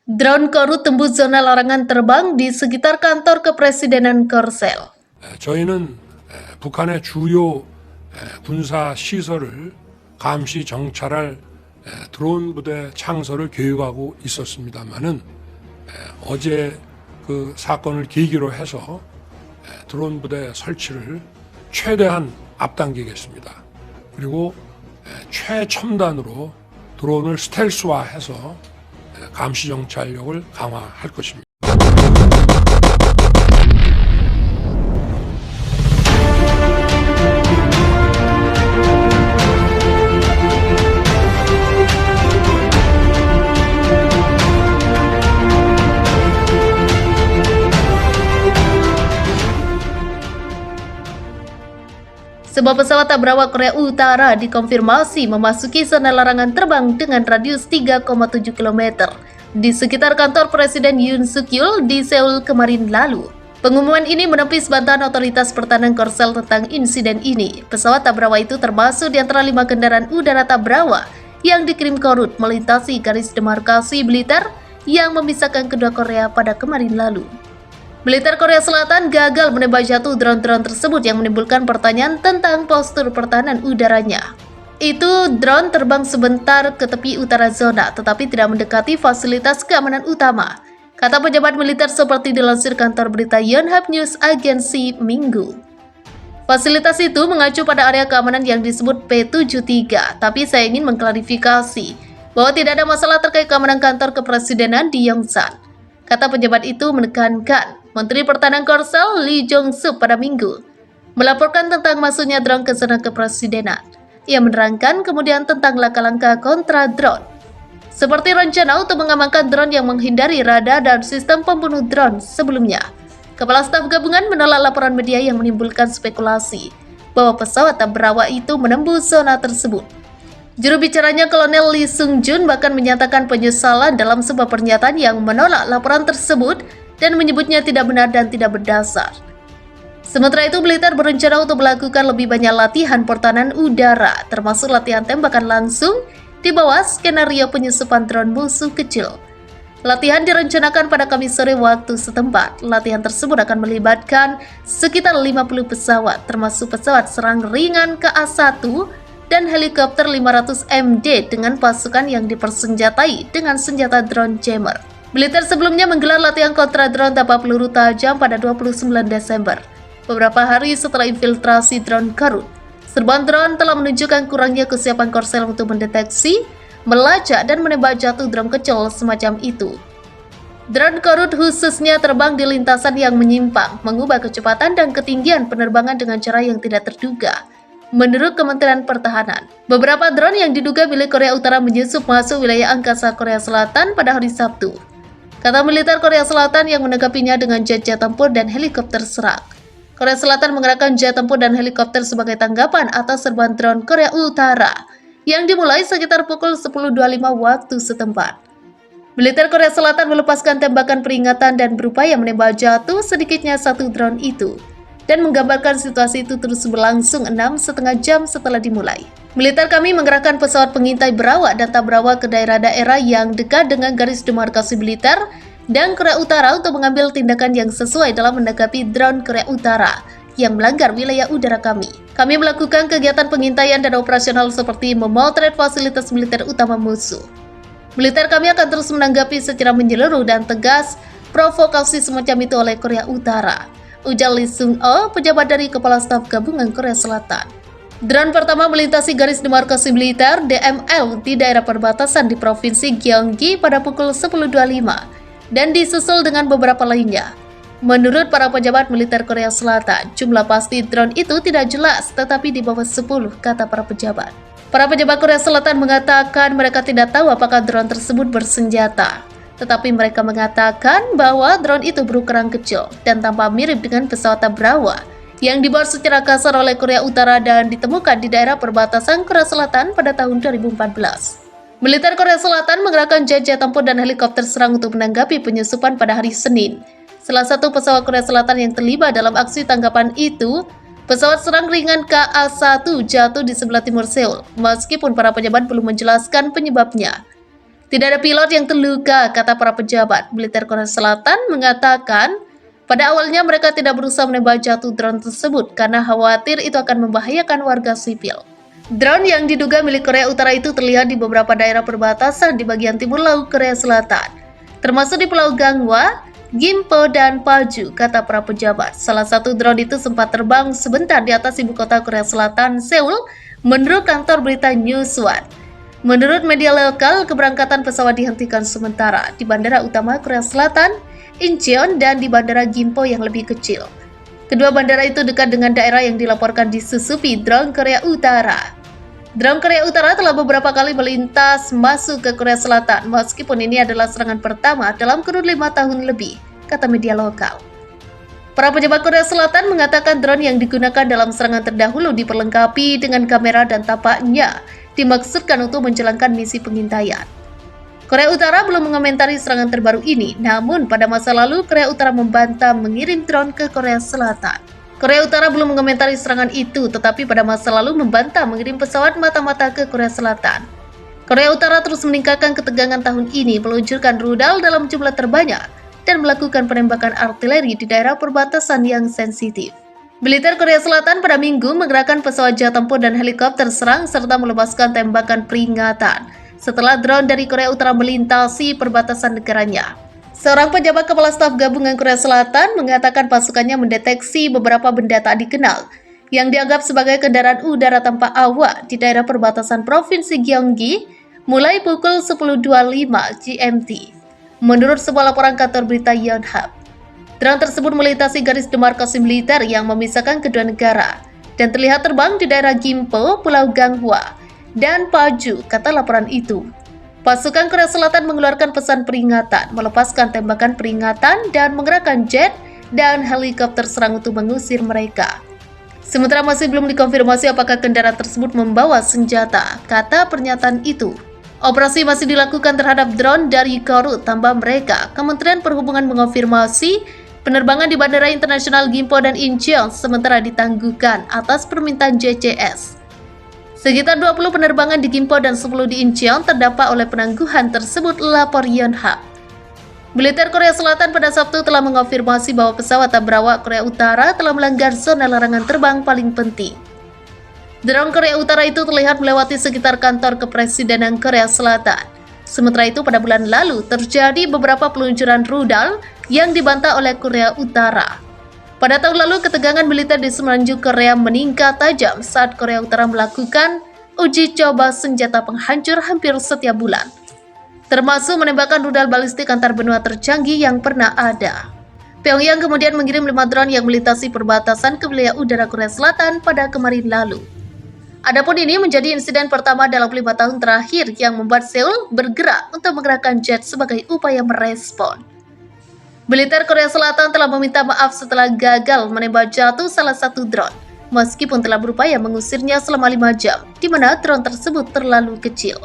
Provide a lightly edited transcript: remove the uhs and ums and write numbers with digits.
Drone Korut tembus zona larangan terbang di sekitar kantor kepresidenan Korsel. 저희는 북한의 주요 군사 시설을 감시 정찰할 드론 부대 창설을 계획하고 있었습니다만은 어제 그 사건을 계기로 해서 드론 부대 설치를 최대한 앞당기겠습니다. 그리고 최첨단으로 드론을 스텔스화해서 감시 정찰력을 강화할 것입니다. Sebuah pesawat tak berawak Korea Utara dikonfirmasi memasuki zona larangan terbang dengan radius 3,7 km di sekitar kantor Presiden Yoon Suk Yeol di Seoul kemarin lalu. Pengumuman ini menepis bantahan otoritas pertahanan Korsel tentang insiden ini. Pesawat tak berawak itu termasuk di antara 5 kendaraan udara tak berawak yang dikirim Korut melintasi garis demarkasi militer yang memisahkan kedua Korea pada kemarin lalu. Militer Korea Selatan gagal menembak jatuh drone-drone tersebut yang menimbulkan pertanyaan tentang postur pertahanan udaranya. Itu drone terbang sebentar ke tepi utara zona, tetapi tidak mendekati fasilitas keamanan utama, kata pejabat militer seperti dilansir kantor berita Yonhap News Agency Minggu. Fasilitas itu mengacu pada area keamanan yang disebut P73, tapi saya ingin mengklarifikasi bahwa tidak ada masalah terkait keamanan kantor kepresidenan di Yongsan, kata pejabat itu menekankan. Menteri Pertahanan Korsel Lee Jong-suk pada Minggu melaporkan tentang masuknya drone ke zona kepresidenan. Ia menerangkan kemudian tentang langkah-langkah kontra drone, seperti rencana untuk mengamankan drone yang menghindari radar dan sistem pembunuh drone sebelumnya. Kepala Staf Gabungan menolak laporan media yang menimbulkan spekulasi bahwa pesawat tak berawak itu menembus zona tersebut. Juru bicaranya Kolonel Lee Sung-jun bahkan menyatakan penyesalan dalam sebuah pernyataan yang menolak laporan tersebut dan menyebutnya tidak benar dan tidak berdasar. Sementara itu, militer berencana untuk melakukan lebih banyak latihan pertahanan udara, termasuk latihan tembakan langsung di bawah skenario penyusupan drone musuh kecil. Latihan direncanakan pada Kamis sore waktu setempat. Latihan tersebut akan melibatkan sekitar 50 pesawat, termasuk pesawat serang ringan KA-1 dan helikopter 500 MD dengan pasukan yang dipersenjatai dengan senjata drone jammer. Militer sebelumnya menggelar latihan kontra drone tanpa peluru tajam pada 29 Desember, beberapa hari setelah infiltrasi drone Korut. Serbuan drone telah menunjukkan kurangnya kesiapan Korsel untuk mendeteksi, melacak, dan menembak jatuh drone kecil semacam itu. Drone Korut khususnya terbang di lintasan yang menyimpang, mengubah kecepatan dan ketinggian penerbangan dengan cara yang tidak terduga. Menurut Kementerian Pertahanan, beberapa drone yang diduga milik Korea Utara menyusup masuk wilayah angkasa Korea Selatan pada hari Sabtu, kata militer Korea Selatan yang menanggapinya dengan jet-jet tempur dan helikopter serang. Korea Selatan mengerahkan jet tempur dan helikopter sebagai tanggapan atas serbuan drone Korea Utara yang dimulai sekitar pukul 10.25 waktu setempat. Militer Korea Selatan melepaskan tembakan peringatan dan berupaya menembak jatuh sedikitnya satu drone itu, dan menggambarkan situasi itu terus berlangsung 6,5 jam setelah dimulai. Militer kami mengerahkan pesawat pengintai berawak dan tak berawak ke daerah-daerah yang dekat dengan garis demarkasi militer dan Korea Utara untuk mengambil tindakan yang sesuai dalam menanggapi drone Korea Utara yang melanggar wilayah udara kami. Kami melakukan kegiatan pengintaian dan operasional seperti memotret fasilitas militer utama musuh. Militer kami akan terus menanggapi secara menyeluruh dan tegas provokasi semacam itu oleh Korea Utara, ujar Lee Sung-oh, pejabat dari Kepala Staf Gabungan Korea Selatan. Drone pertama melintasi garis demarkasi militer DML di daerah perbatasan di Provinsi Gyeonggi pada pukul 10.25 dan disusul dengan beberapa lainnya. Menurut para pejabat militer Korea Selatan, jumlah pasti drone itu tidak jelas tetapi di bawah 10, kata para pejabat. Para pejabat Korea Selatan mengatakan mereka tidak tahu apakah drone tersebut bersenjata, tetapi mereka mengatakan bahwa drone itu berukuran kecil dan tampak mirip dengan pesawat tak berawak yang dibuat secara kasar oleh Korea Utara dan ditemukan di daerah perbatasan Korea Selatan pada tahun 2014. Militer Korea Selatan mengerahkan jet-jet tempur dan helikopter serang untuk menanggapi penyusupan pada hari Senin. Salah satu pesawat Korea Selatan yang terlibat dalam aksi tanggapan itu, pesawat serang ringan KA-1 jatuh di sebelah timur Seoul, meskipun para pejabat belum menjelaskan penyebabnya. Tidak ada pilot yang terluka, kata para pejabat. Militer Korea Selatan mengatakan pada awalnya mereka tidak berusaha menembak jatuh drone tersebut karena khawatir itu akan membahayakan warga sipil. Drone yang diduga milik Korea Utara itu terlihat di beberapa daerah perbatasan di bagian timur laut Korea Selatan, termasuk di Pulau Gangwa, Gimpo, dan Paju, kata para pejabat. Salah satu drone itu sempat terbang sebentar di atas ibu kota Korea Selatan, Seoul, menurut kantor berita Newsone. Menurut media lokal, keberangkatan pesawat dihentikan sementara di Bandara Utama Korea Selatan, Incheon, dan di Bandara Gimpo yang lebih kecil. Kedua bandara itu dekat dengan daerah yang dilaporkan disusupi drone Korea Utara. Drone Korea Utara telah beberapa kali melintas masuk ke Korea Selatan, meskipun ini adalah serangan pertama dalam kurun 5 tahun lebih, kata media lokal. Para pejabat Korea Selatan mengatakan drone yang digunakan dalam serangan terdahulu diperlengkapi dengan kamera dan tampaknya dimaksudkan untuk menjalankan misi pengintaian. Korea Utara belum mengomentari serangan terbaru ini, namun pada masa lalu Korea Utara membantah mengirim drone ke Korea Selatan. Korea Utara belum mengomentari serangan itu, tetapi pada masa lalu membantah mengirim pesawat mata-mata ke Korea Selatan. Korea Utara terus meningkatkan ketegangan tahun ini, meluncurkan rudal dalam jumlah terbanyak, dan melakukan penembakan artileri di daerah perbatasan yang sensitif. Militer Korea Selatan pada Minggu menggerakkan pesawat jet tempur dan helikopter serang serta melepaskan tembakan peringatan setelah drone dari Korea Utara melintasi perbatasan negaranya. Seorang pejabat kepala staf gabungan Korea Selatan mengatakan pasukannya mendeteksi beberapa benda tak dikenal yang dianggap sebagai kendaraan udara tanpa awak di daerah perbatasan Provinsi Gyeonggi mulai pukul 10.25 GMT, menurut sebuah laporan kantor berita Yonhap. Drone tersebut melintasi garis demarkasi militer yang memisahkan kedua negara dan terlihat terbang di daerah Gimpo, Pulau Gangwa, dan Paju, kata laporan itu. Pasukan Korea Selatan mengeluarkan pesan peringatan, melepaskan tembakan peringatan, dan mengerahkan jet dan helikopter serang untuk mengusir mereka. Sementara masih belum dikonfirmasi apakah kendaraan tersebut membawa senjata, kata pernyataan itu. Operasi masih dilakukan terhadap drone dari Korut, tambah mereka. Kementerian Perhubungan mengonfirmasi penerbangan di Bandara Internasional Gimpo dan Incheon sementara ditangguhkan atas permintaan JCS. Sekitar 20 penerbangan di Gimpo dan 10 di Incheon terdampak oleh penangguhan tersebut, lapor Yonhap. Militer Korea Selatan pada Sabtu telah mengonfirmasi bahwa pesawat tak berawak Korea Utara telah melanggar zona larangan terbang paling penting. Drone Korea Utara itu terlihat melewati sekitar kantor kepresidenan Korea Selatan. Sementara itu pada bulan lalu terjadi beberapa peluncuran rudal yang dibantah oleh Korea Utara. Pada tahun lalu ketegangan militer di semenanjung Korea meningkat tajam saat Korea Utara melakukan uji coba senjata penghancur hampir setiap bulan, termasuk menembakkan rudal balistik antar benua tercanggih yang pernah ada. Pyongyang kemudian mengirim 5 drone yang melintasi perbatasan ke wilayah udara Korea Selatan pada kemarin lalu. Adapun ini menjadi insiden pertama dalam 5 tahun terakhir yang membuat Seoul bergerak untuk mengerahkan jet sebagai upaya merespon. Militer Korea Selatan telah meminta maaf setelah gagal menembak jatuh salah satu drone, meskipun telah berupaya mengusirnya selama 5 jam, di mana drone tersebut terlalu kecil.